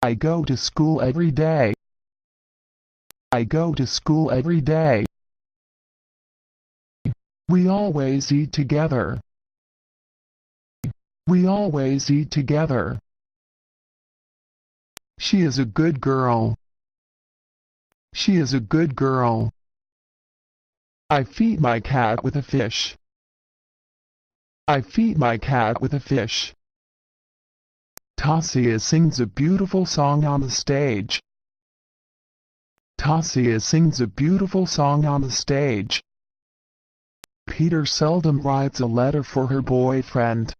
I go to school every day. I go to school every day. We always eat together. We always eat together. She is a good girl. She is a good girl. I feed my cat with a fish. I feed my cat with a fish. Taasya sings a beautiful song on the stage. Taasya sings a beautiful song on the stage. Peter seldom writes a letter for her boyfriend.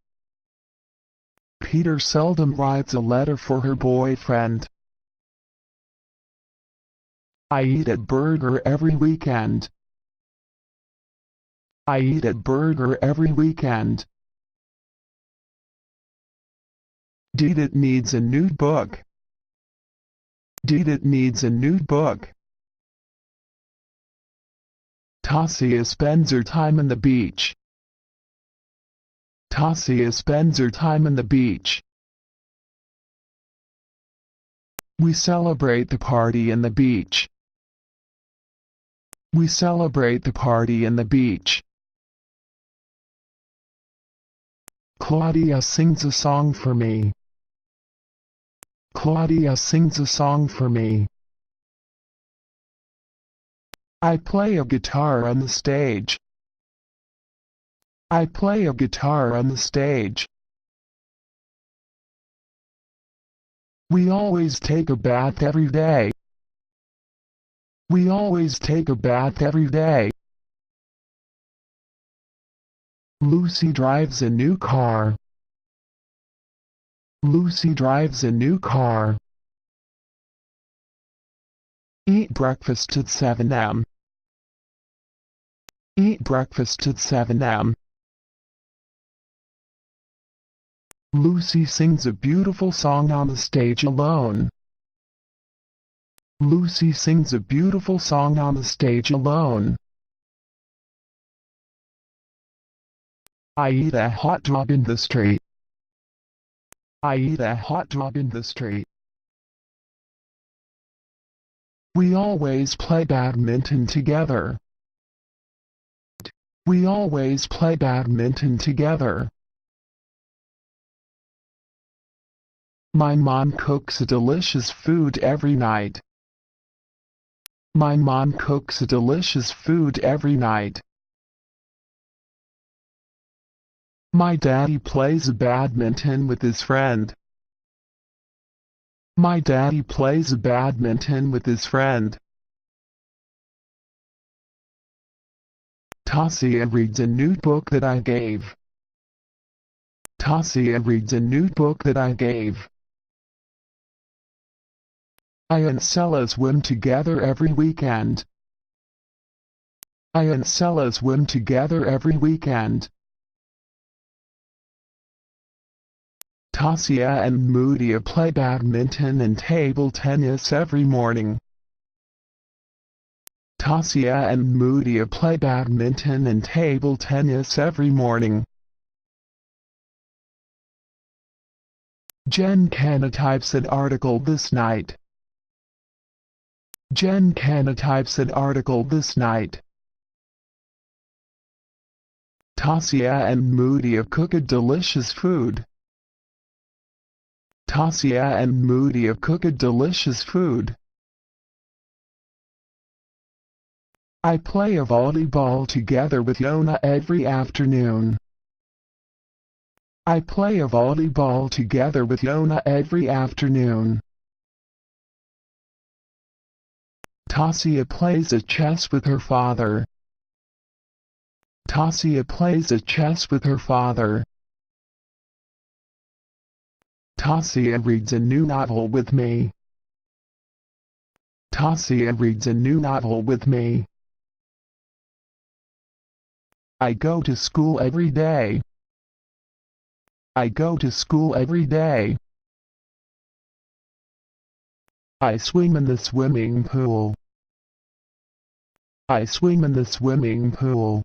Peter seldom writes a letter for her boyfriend. I eat at burger every weekend. I eat at burger every weekend. Didit needs a new book. Didit needs a new book. Taasya spends her time on the beach. Taasya spends her time on the beach. We celebrate the party in the beach. We celebrate the party in the beach. Claudia sings a song for me. Claudia sings a song for me. I play a guitar on the stage. I play a guitar on the stage. We always take a bath every day. We always take a bath every day. Lucy drives a new car. Lucy drives a new car. Eat breakfast at 7 a.m. Eat breakfast at 7 a.m. Lucy sings a beautiful song on the stage alone. Lucy sings a beautiful song on the stage alone. I eat a hot dog in the street. I eat a hot dog in the street. We always play badminton together. We always play badminton together. My mom cooks a delicious food every night. My mom cooks a delicious food every night. My daddy plays badminton with his friend. My daddy plays badminton with his friend. Taasya reads a new book that I gave. Taasya reads a new book that I gave. I and Sella swim together every weekend. I and Sella swim together every weekend. Taasya and Muthia play badminton and table tennis every morning. Taasya and Muthia play badminton and table tennis every morning. Jen Canna types an article this night. Jen Canna types an article this night. Taasya and Muthia cook a delicious food. Taasya and Muthia cook a delicious food. I play a volleyball together with Yona every afternoon. I play a volleyball together with Yona every afternoon. Taasya plays a chess with her father. Taasya plays a chess with her father. Taasya reads a new novel with me. Taasya reads a new novel with me. I go to school every day. I go to school every day. I swim in the swimming pool. I swim in the swimming pool.